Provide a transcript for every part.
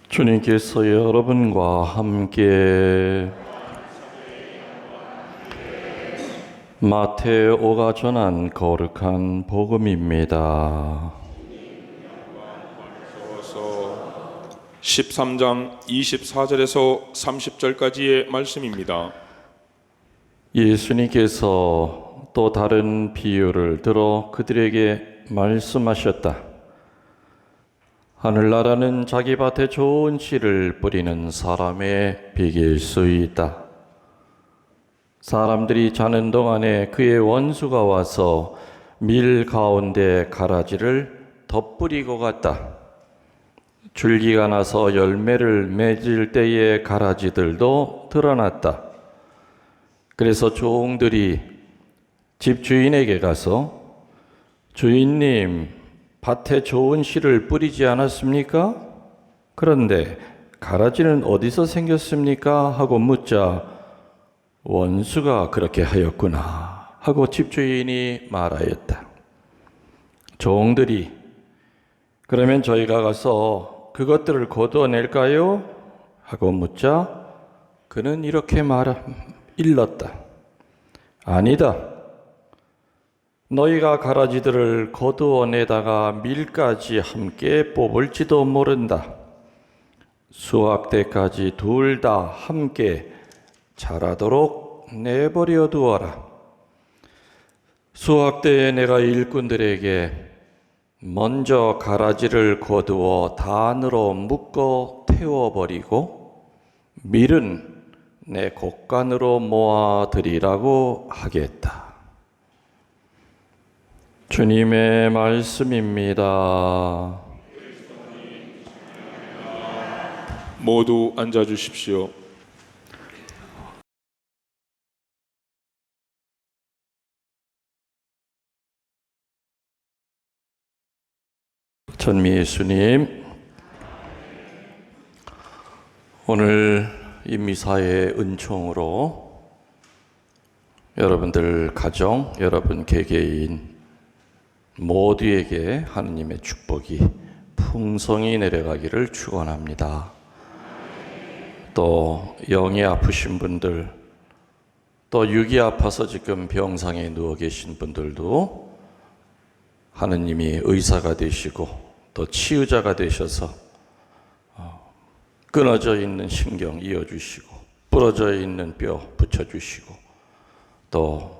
주님께서 여러분과 함께 마테오가 전한 거룩한 복음입니다. 13장 24절에서 30절까지의 말씀입니다. 예수님께서 또 다른 비유를 들어 그들에게 말씀하셨다. 하늘나라는 자기 밭에 좋은 씨를 뿌리는 사람의 비길 수 있다. 사람들이 자는 동안에 그의 원수가 와서 밀 가운데 가라지를 덧뿌리고 갔다. 줄기가 나서 열매를 맺을 때의 가라지들도 드러났다. 그래서 종들이 집주인에게 가서 주인님, 밭에 좋은 씨를 뿌리지 않았습니까? 그런데 가라지는 어디서 생겼습니까? 하고 묻자 원수가 그렇게 하였구나 하고 집주인이 말하였다. 종들이 그러면 저희가 가서 그것들을 거두어낼까요? 하고 묻자 그는 이렇게 일렀다. 아니다. 너희가 가라지들을 거두어내다가 밀까지 함께 뽑을지도 모른다. 수확 때까지 둘 다 함께 자라도록 내버려 두어라. 수확 때에 내가 일꾼들에게 먼저 가라지를 거두어 단으로 묶어 태워버리고 밀은 내 곡간으로 모아드리라고 하겠다. 주님의 말씀입니다. 모두 앉아 주십시오. 전미 예수님, 오늘 이 미사의 은총으로 여러분들 가정, 여러분 개개인 모두에게 하느님의 축복이 풍성히 내려가기를 축원합니다. 또 영이 아프신 분들, 또 육이 아파서 지금 병상에 누워 계신 분들도 하느님이 의사가 되시고 또 치유자가 되셔서 끊어져 있는 신경 이어주시고 부러져 있는 뼈 붙여주시고 또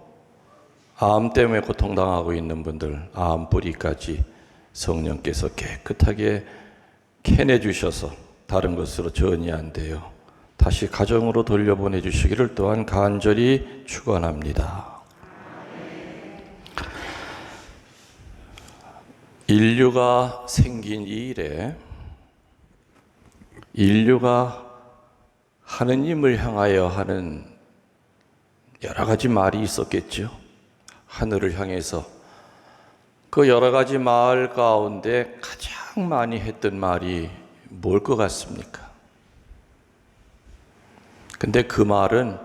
암 때문에 고통당하고 있는 분들 암 뿌리까지 성령께서 깨끗하게 캐내주셔서 다른 것으로 전이 안 돼요. 다시 가정으로 돌려보내주시기를 또한 간절히 축원합니다. 인류가 생긴 이래 인류가 하느님을 향하여 하는 여러 가지 말이 있었겠죠. 하늘을 향해서 그 여러 가지 말 가운데 가장 많이 했던 말이 뭘 것 같습니까? 근데 그 말은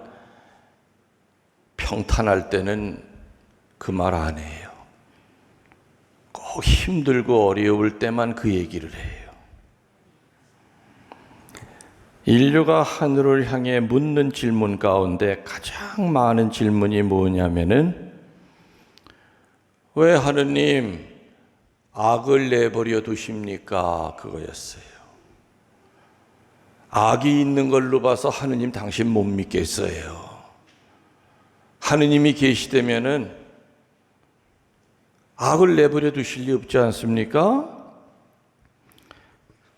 평탄할 때는 그 말 안 해요. 꼭 힘들고 어려울 때만 그 얘기를 해요. 인류가 하늘을 향해 묻는 질문 가운데 가장 많은 질문이 뭐냐면은 왜 하느님 악을 내버려 두십니까? 그거였어요. 악이 있는 걸로 봐서 하느님 당신 못 믿겠어요. 하느님이 계시다면은 악을 내버려 두실 리 없지 않습니까?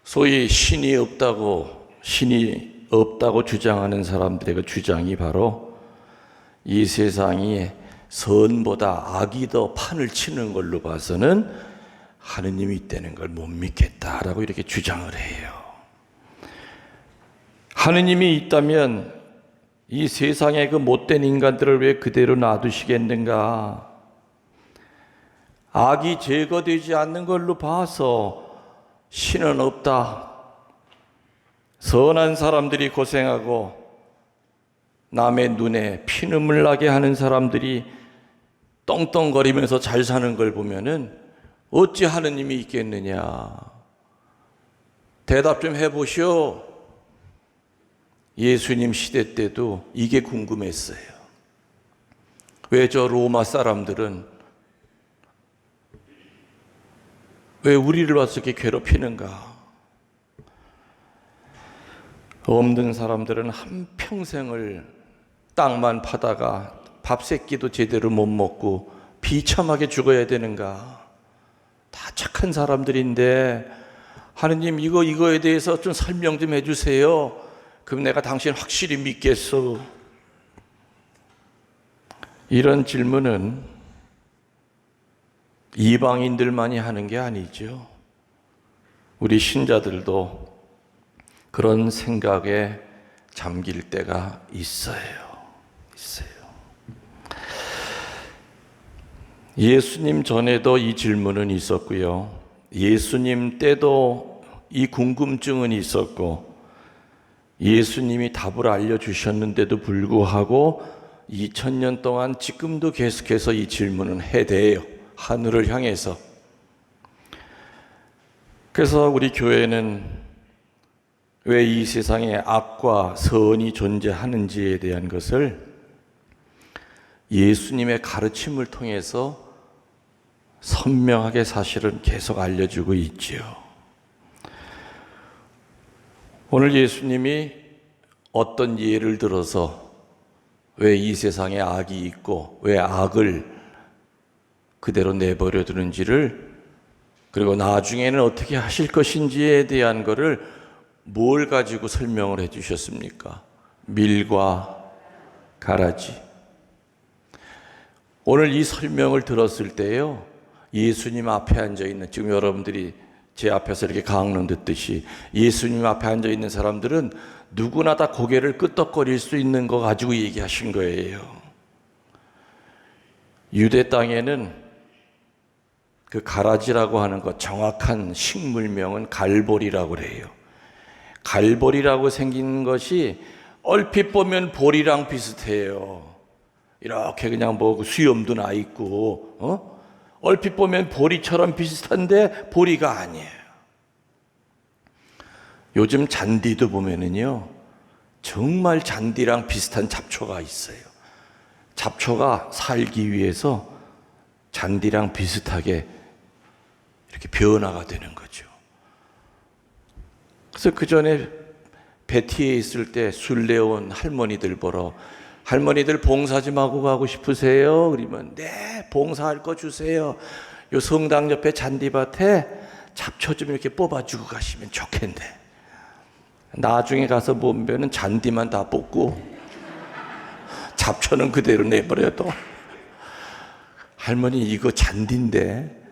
소위 신이 없다고 주장하는 사람들의 그 주장이 바로 이 세상이 선보다 악이 더 판을 치는 걸로 봐서는 하느님이 있다는 걸 못 믿겠다라고 이렇게 주장을 해요. 하느님이 있다면 이 세상의 그 못된 인간들을 왜 그대로 놔두시겠는가? 악이 제거되지 않는 걸로 봐서 신은 없다. 선한 사람들이 고생하고 남의 눈에 피눈물 나게 하는 사람들이 떵떵거리면서 잘 사는 걸 보면은 어찌 하느님이 있겠느냐. 대답 좀 해보시오. 예수님 시대 때도 이게 궁금했어요. 왜 저 로마 사람들은 왜 우리를 와서 이렇게 괴롭히는가? 없는 사람들은 한평생을 땅만 파다가 밥 세끼도 제대로 못 먹고 비참하게 죽어야 되는가? 다 착한 사람들인데 하느님 이거에 대해서 좀 설명 좀 해주세요. 그럼 내가 당신 확실히 믿겠어. 이런 질문은 이방인들만이 하는 게 아니죠. 우리 신자들도 그런 생각에 잠길 때가 있어요. 예수님 전에도 이 질문은 있었고요. 예수님 때도 이 궁금증은 있었고, 예수님이 답을 알려주셨는데도 불구하고 2000년 동안 지금도 계속해서 이 질문은 해대요. 하늘을 향해서. 그래서 우리 교회는 왜 이 세상에 악과 선이 존재하는지에 대한 것을 예수님의 가르침을 통해서 선명하게 사실은 계속 알려주고 있지요. 오늘 예수님이 어떤 예를 들어서 왜 이 세상에 악이 있고 왜 악을 그대로 내버려 두는지를, 그리고 나중에는 어떻게 하실 것인지에 대한 것을 뭘 가지고 설명을 해 주셨습니까? 밀과 가라지. 오늘 이 설명을 들었을 때요, 예수님 앞에 앉아 있는, 지금 여러분들이 제 앞에서 이렇게 강론 듣듯이 예수님 앞에 앉아 있는 사람들은 누구나 다 고개를 끄덕거릴 수 있는 거 가지고 얘기하신 거예요. 유대 땅에는 그 가라지라고 하는 것, 정확한 식물명은 갈보리라고 그래요. 갈보리라고 생긴 것이 얼핏 보면 보리랑 비슷해요. 이렇게 그냥 뭐 수염도 나 있고, 얼핏 보면 보리처럼 비슷한데 보리가 아니에요. 요즘 잔디도 보면은요, 정말 잔디랑 비슷한 잡초가 있어요. 잡초가 살기 위해서 잔디랑 비슷하게 이렇게 변화가 되는 거죠. 그래서 그 전에 베티에 있을 때 순례온 할머니들 보러, 할머니들 봉사 좀 하고 가고 싶으세요? 그러면 네, 봉사할 거 주세요. 요 성당 옆에 잔디밭에 잡초 좀 이렇게 뽑아주고 가시면 좋겠네. 나중에 가서 보면은 잔디만 다 뽑고 잡초는 그대로 내버려도, 할머니 이거 잔디인데,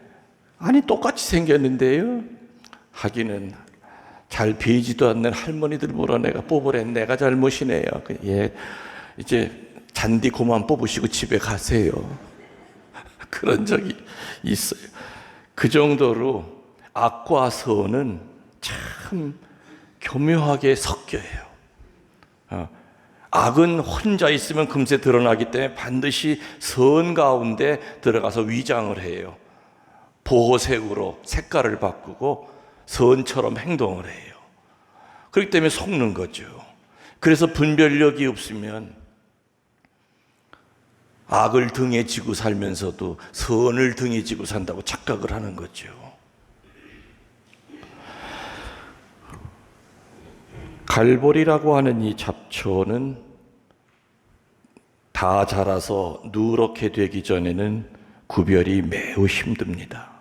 아니 똑같이 생겼는데요. 하기는 잘 베이지도 않는 할머니들 보러 내가 뽑으래. 내가 잘못이네요. 예, 이제 잔디 그만 뽑으시고 집에 가세요. 그런 적이 있어요. 그 정도로 악과 선은 참 교묘하게 섞여요. 악은 혼자 있으면 금세 드러나기 때문에 반드시 선 가운데 들어가서 위장을 해요. 보호색으로 색깔을 바꾸고 선처럼 행동을 해요. 그렇기 때문에 속는 거죠. 그래서 분별력이 없으면 악을 등에 지고 살면서도 선을 등에 지고 산다고 착각을 하는 거죠. 갈보리라고 하는 이 잡초는 다 자라서 누렇게 되기 전에는 구별이 매우 힘듭니다.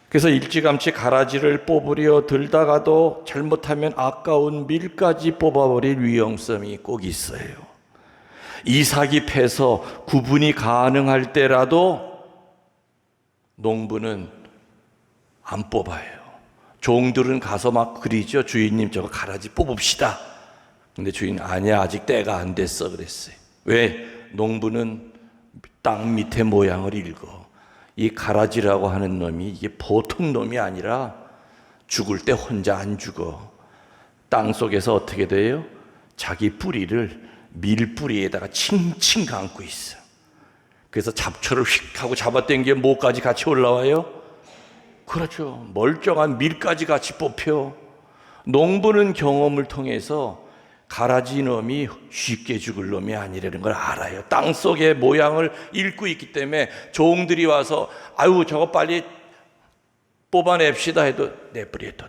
그래서 일찌감치 가라지를 뽑으려 들다가도 잘못하면 아까운 밀까지 뽑아버릴 위험성이 꼭 있어요. 이삭이 패서 구분이 가능할 때라도 농부는 안 뽑아요. 종들은 가서 막 그리죠. 주인님 저거 가라지 뽑읍시다. 근데 주인 아니야, 아직 때가 안 됐어 그랬어요. 왜? 농부는 땅 밑에 모양을 읽어. 이 가라지라고 하는 놈이 이게 보통 놈이 아니라 죽을 때 혼자 안 죽어. 땅 속에서 어떻게 돼요? 자기 뿌리를 밀뿌리에다가 칭칭 감고 있어. 그래서 잡초를 휙 하고 잡아당겨 목까지 같이 올라와요. 그렇죠. 멀쩡한 밀까지 같이 뽑혀. 농부는 경험을 통해서 가라지 놈이 쉽게 죽을 놈이 아니라는 걸 알아요. 땅 속의 모양을 읽고 있기 때문에 종들이 와서 아유 저거 빨리 뽑아냅시다 해도 내버려둬.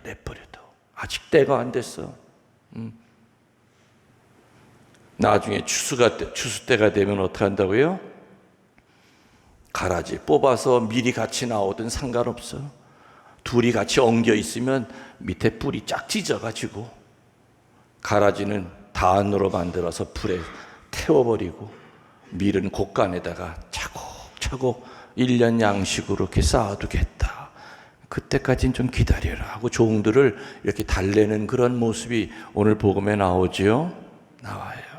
아직 때가 안 됐어. 나중에 추수 때가 되면 어떻게 한다고요? 가라지 뽑아서 밀이 같이 나오든 상관없어. 둘이 같이 엉겨 있으면 밑에 뿔이 쫙 찢어가지고 가라지는 단으로 만들어서 불에 태워버리고 밀은 곡간에다가 차곡차곡 1년 양식으로 이렇게 쌓아두겠다. 그때까지는 좀 기다려라 하고 종들을 이렇게 달래는 그런 모습이 오늘 복음에 나오지요? 나와요.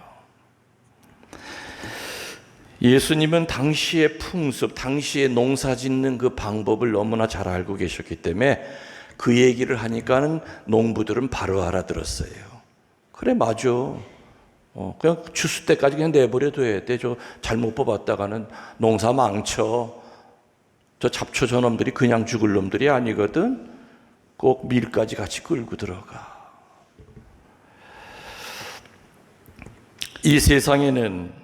예수님은 당시의 풍습, 당시의 농사 짓는 그 방법을 너무나 잘 알고 계셨기 때문에 그 얘기를 하니까는 농부들은 바로 알아들었어요. 그래, 맞아. 그냥 추수 때까지 그냥 내버려둬야 돼. 저 잘못 뽑았다가는 농사 망쳐. 저 잡초 저놈들이 그냥 죽을 놈들이 아니거든. 꼭 밀까지 같이 끌고 들어가. 이 세상에는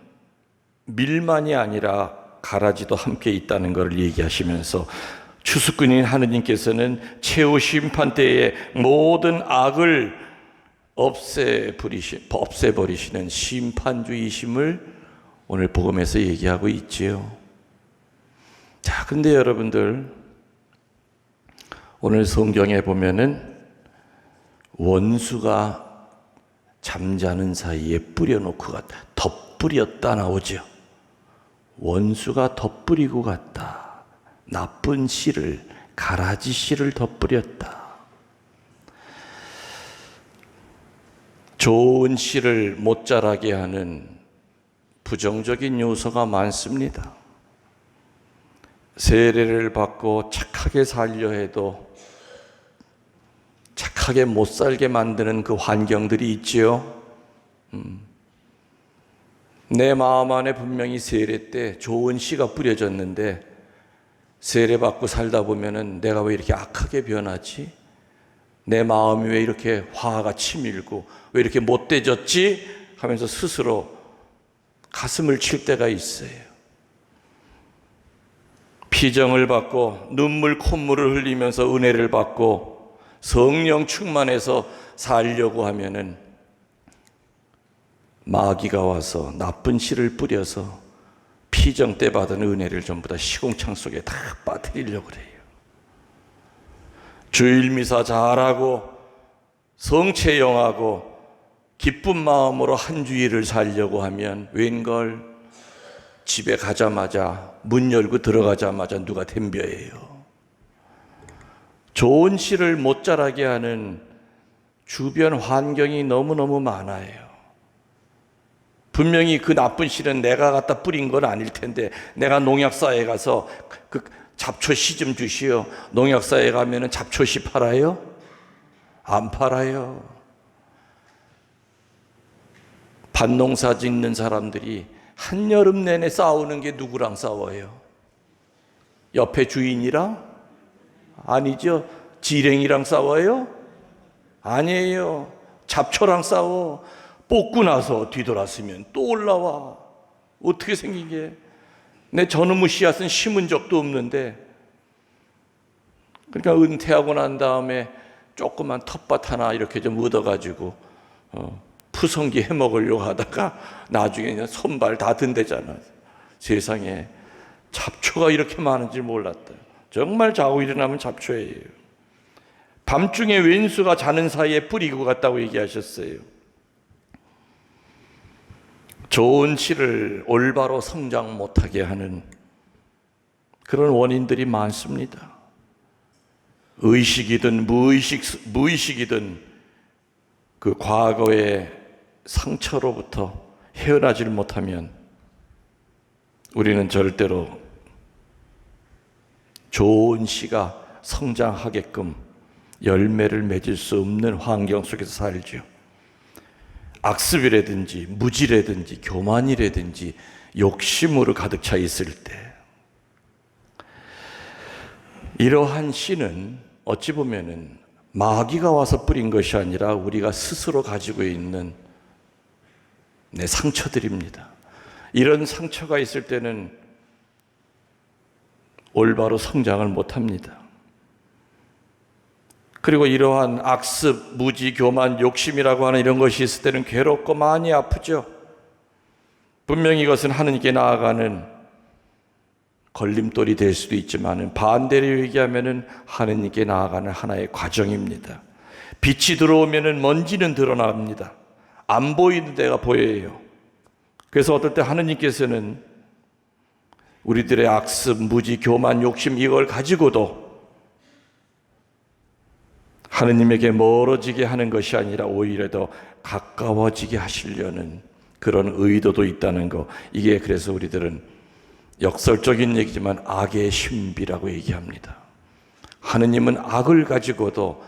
밀만이 아니라 가라지도 함께 있다는 것을 얘기하시면서 추수꾼인 하느님께서는 최후 심판 때에 모든 악을 없애버리시는 심판주이심을 오늘 복음에서 얘기하고 있지요. 자, 근데 여러분들 오늘 성경에 보면은 원수가 잠자는 사이에 뿌려놓고 갔다. 덧뿌렸다 나오죠. 원수가 덧뿌리고 갔다. 나쁜 씨를, 가라지 씨를 덧뿌렸다. 좋은 씨를 못 자라게 하는 부정적인 요소가 많습니다. 세례를 받고 착하게 살려 해도 착하게 못 살게 만드는 그 환경들이 있지요. 내 마음 안에 분명히 세례 때 좋은 씨가 뿌려졌는데 세례 받고 살다 보면은 내가 왜 이렇게 악하게 변하지? 내 마음이 왜 이렇게 화가 치밀고 왜 이렇게 못돼졌지? 하면서 스스로 가슴을 칠 때가 있어요. 피정을 받고 눈물 콧물을 흘리면서 은혜를 받고 성령 충만해서 살려고 하면은 마귀가 와서 나쁜 씨를 뿌려서 피정 때 받은 은혜를 전부 다 시궁창 속에 다 빠뜨리려고 그래요. 주일 미사 잘하고 성체영하고 기쁜 마음으로 한 주일을 살려고 하면 웬걸 집에 가자마자 문 열고 들어가자마자 누가 덤벼예요. 좋은 씨를 못 자라게 하는 주변 환경이 너무너무 많아요. 분명히 그 나쁜 씨는 내가 갖다 뿌린 건 아닐 텐데 내가 농약사에 가서 그 잡초 씨 좀 주시오. 농약사에 가면은 잡초 씨 팔아요? 안 팔아요. 밭농사 짓는 사람들이 한여름 내내 싸우는 게 누구랑 싸워요? 옆에 주인이랑? 아니죠. 지랭이랑 싸워요? 아니에요. 잡초랑 싸워. 뽑고 나서 뒤돌았으면 또 올라와. 어떻게 생긴 게? 내 저놈의 씨앗은 심은 적도 없는데. 그러니까 은퇴하고 난 다음에 조그만 텃밭 하나 이렇게 좀 얻어가지고 푸성기 해먹으려고 하다가 나중에 그냥 손발 다 든대잖아. 세상에 잡초가 이렇게 많은지 몰랐다. 정말 자고 일어나면 잡초예요. 밤중에 왼수가 자는 사이에 뿌리고 갔다고 얘기하셨어요. 좋은 씨를 올바로 성장 못하게 하는 그런 원인들이 많습니다. 의식이든 무의식이든 그 과거의 상처로부터 헤어나질 못하면 우리는 절대로 좋은 씨가 성장하게끔 열매를 맺을 수 없는 환경 속에서 살죠. 악습이라든지 무지라든지 교만이라든지 욕심으로 가득 차 있을 때 이러한 씨는 어찌 보면은 마귀가 와서 뿌린 것이 아니라 우리가 스스로 가지고 있는 내 상처들입니다. 이런 상처가 있을 때는 올바로 성장을 못합니다. 그리고 이러한 악습, 무지, 교만, 욕심이라고 하는 이런 것이 있을 때는 괴롭고 많이 아프죠. 분명히 이것은 하느님께 나아가는 걸림돌이 될 수도 있지만 반대로 얘기하면 하느님께 나아가는 하나의 과정입니다. 빛이 들어오면 먼지는 드러납니다. 안 보이는 데가 보여요. 그래서 어떨 때 하느님께서는 우리들의 악습, 무지, 교만, 욕심 이걸 가지고도 하느님에게 멀어지게 하는 것이 아니라 오히려 더 가까워지게 하시려는 그런 의도도 있다는 거. 이게 그래서 우리들은 역설적인 얘기지만 악의 신비라고 얘기합니다. 하느님은 악을 가지고도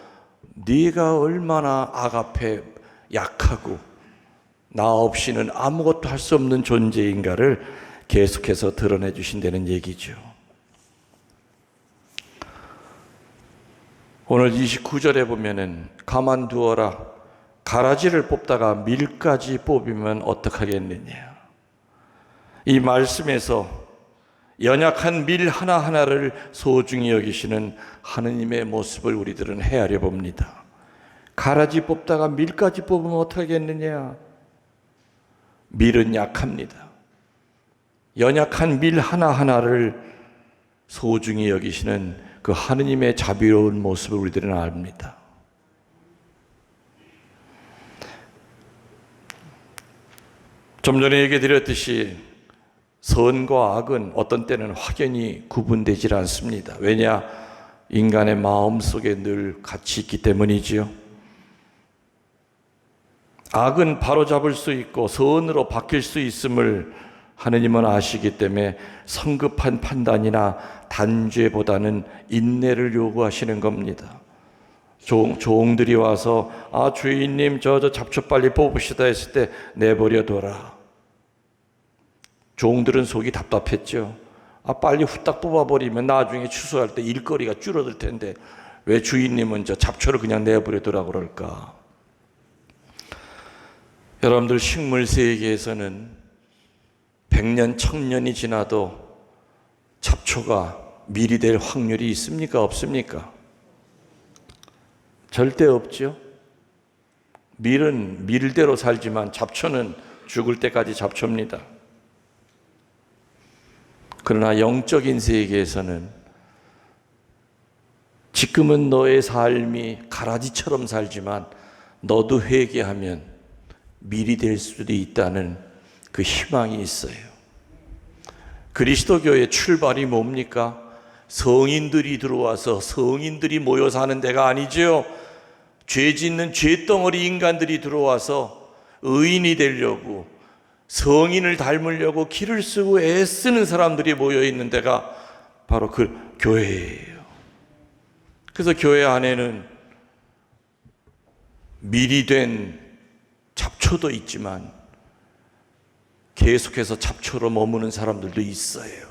네가 얼마나 악 앞에 약하고 나 없이는 아무것도 할 수 없는 존재인가를 계속해서 드러내 주신다는 얘기죠. 오늘 29절에 보면은 가만두어라, 가라지를 뽑다가 밀까지 뽑으면 어떡하겠느냐. 이 말씀에서 연약한 밀 하나하나를 소중히 여기시는 하느님의 모습을 우리들은 헤아려 봅니다. 가라지 뽑다가 밀까지 뽑으면 어떡하겠느냐. 밀은 약합니다. 연약한 밀 하나하나를 소중히 여기시는 그 하느님의 자비로운 모습을 우리들은 압니다. 좀 전에 얘기 드렸듯이 선과 악은 어떤 때는 확연히 구분되질 않습니다. 왜냐? 인간의 마음 속에 늘 같이 있기 때문이지요. 악은 바로잡을 수 있고 선으로 바뀔 수 있음을 하느님은 아시기 때문에 성급한 판단이나 단죄보다는 인내를 요구하시는 겁니다. 종들이 와서 주인님 저 잡초 빨리 뽑으시다 했을 때 내버려둬라. 종들은 속이 답답했죠. 빨리 후딱 뽑아버리면 나중에 추수할 때 일거리가 줄어들 텐데 왜 주인님은 저 잡초를 그냥 내버려두라 그럴까? 여러분들 식물 세계에서는 100년, 1000년이 지나도 잡초가 밀이 될 확률이 있습니까? 없습니까? 절대 없죠. 밀은 밀대로 살지만 잡초는 죽을 때까지 잡초입니다. 그러나 영적인 세계에서는 지금은 너의 삶이 가라지처럼 살지만 너도 회개하면 밀이 될 수도 있다는 그 희망이 있어요. 그리스도교의 출발이 뭡니까? 성인들이 들어와서 성인들이 모여 사는 데가 아니죠. 죄 짓는 죄덩어리 인간들이 들어와서 의인이 되려고 성인을 닮으려고 길을 쓰고 애쓰는 사람들이 모여 있는 데가 바로 그 교회예요. 그래서 교회 안에는 밀이 된 잡초도 있지만 계속해서 잡초로 머무는 사람들도 있어요.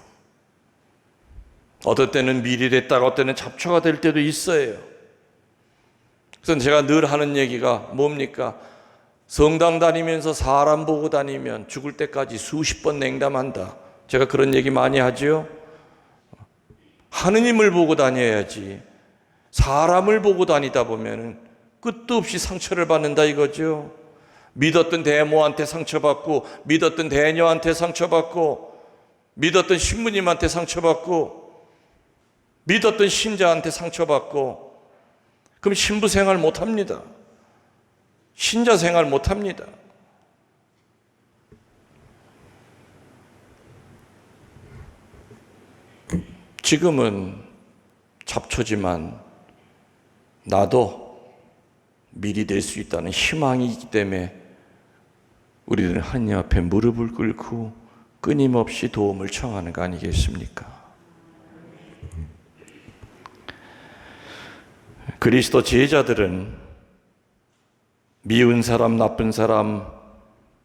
어떨 때는 밀이 됐다가 어떨 때는 잡초가 될 때도 있어요. 그래서 제가 늘 하는 얘기가 뭡니까? 성당 다니면서 사람 보고 다니면 죽을 때까지 수십 번 냉담한다. 제가 그런 얘기 많이 하죠. 하느님을 보고 다녀야지 사람을 보고 다니다 보면 끝도 없이 상처를 받는다 이거죠. 믿었던 대모한테 상처받고 믿었던 대녀한테 상처받고 믿었던 신부님한테 상처받고 믿었던 신자한테 상처받고 그럼 신부 생활 못합니다. 신자 생활 못합니다. 지금은 잡초지만 나도 밀이 될 수 있다는 희망이 있기 때문에 우리들은 하느님 앞에 무릎을 꿇고 끊임없이 도움을 청하는 거 아니겠습니까? 그리스도 제자들은 미운 사람, 나쁜 사람,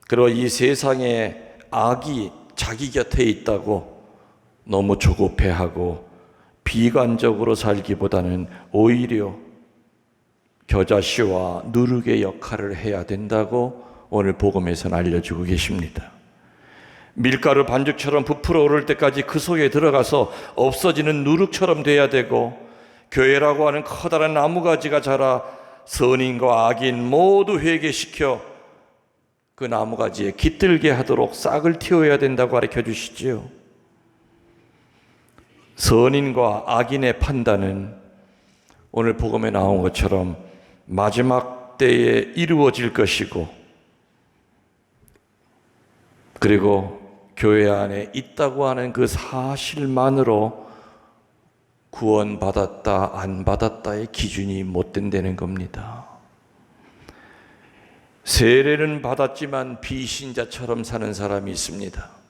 그리고 이 세상에 악이 자기 곁에 있다고 너무 조급해하고 비관적으로 살기보다는 오히려 겨자씨와 누룩의 역할을 해야 된다고 오늘 복음에서는 알려주고 계십니다. 밀가루 반죽처럼 부풀어 오를 때까지 그 속에 들어가서 없어지는 누룩처럼 돼야 되고, 교회라고 하는 커다란 나무가지가 자라 선인과 악인 모두 회개시켜 그 나무가지에 깃들게 하도록 싹을 틔워야 된다고 가르쳐 주시지요. 선인과 악인의 판단은 오늘 복음에 나온 것처럼 마지막 때에 이루어질 것이고, 그리고 교회 안에 있다고 하는 그 사실만으로 구원받았다 안 받았다의 기준이 못 된다는 겁니다. 세례는 받았지만 비신자처럼 사는 사람이 있습니다.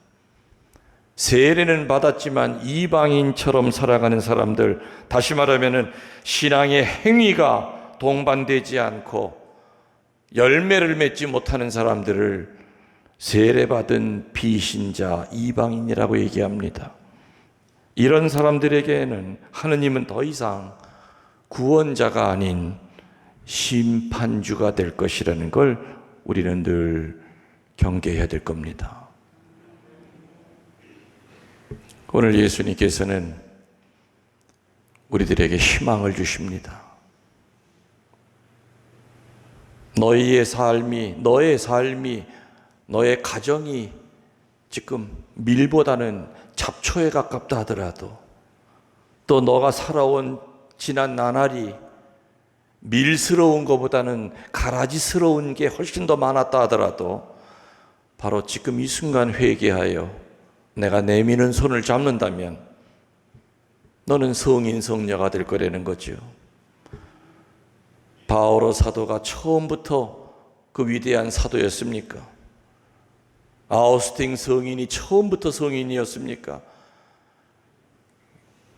세례는 받았지만 이방인처럼 살아가는 사람들, 다시 말하면 신앙의 행위가 동반되지 않고 열매를 맺지 못하는 사람들을 세례받은 비신자, 이방인이라고 얘기합니다. 이런 사람들에게는 하느님은 더 이상 구원자가 아닌 심판주가 될 것이라는 걸 우리는 늘 경계해야 될 겁니다. 오늘 예수님께서는 우리들에게 희망을 주십니다. 너의 삶이, 너의 가정이 지금 밀보다는 잡초에 가깝다 하더라도, 또 너가 살아온 지난 나날이 밀스러운 것보다는 가라지스러운 게 훨씬 더 많았다 하더라도, 바로 지금 이 순간 회개하여 내가 내미는 손을 잡는다면 너는 성인 성녀가 될 거라는 거죠. 바오로 사도가 처음부터 그 위대한 사도였습니까? 아우스팅 성인이 처음부터 성인이었습니까?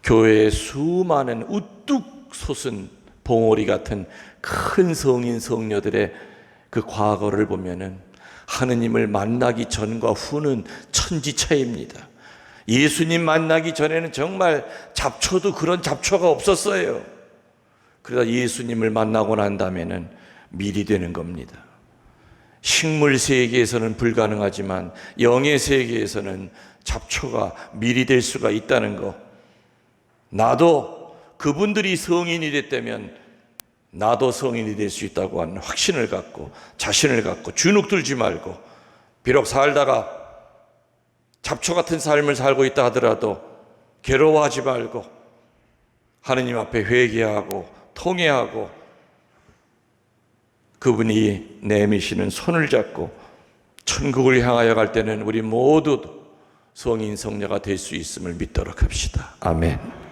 교회의 수많은 우뚝 솟은 봉오리 같은 큰 성인 성녀들의 그 과거를 보면은 하느님을 만나기 전과 후는 천지차이입니다. 예수님 만나기 전에는 정말 잡초도 그런 잡초가 없었어요. 그러다 예수님을 만나고 난 다음에는 밀이 되는 겁니다. 식물 세계에서는 불가능하지만 영의 세계에서는 잡초가 밀이 될 수가 있다는 거, 나도 그분들이 성인이 됐다면 나도 성인이 될 수 있다고 하는 확신을 갖고, 자신을 갖고 주눅 들지 말고, 비록 살다가 잡초 같은 삶을 살고 있다 하더라도 괴로워하지 말고 하느님 앞에 회개하고 통회하고 그분이 내미시는 손을 잡고 천국을 향하여 갈 때는 우리 모두 성인 성녀가 될 수 있음을 믿도록 합시다. 아멘.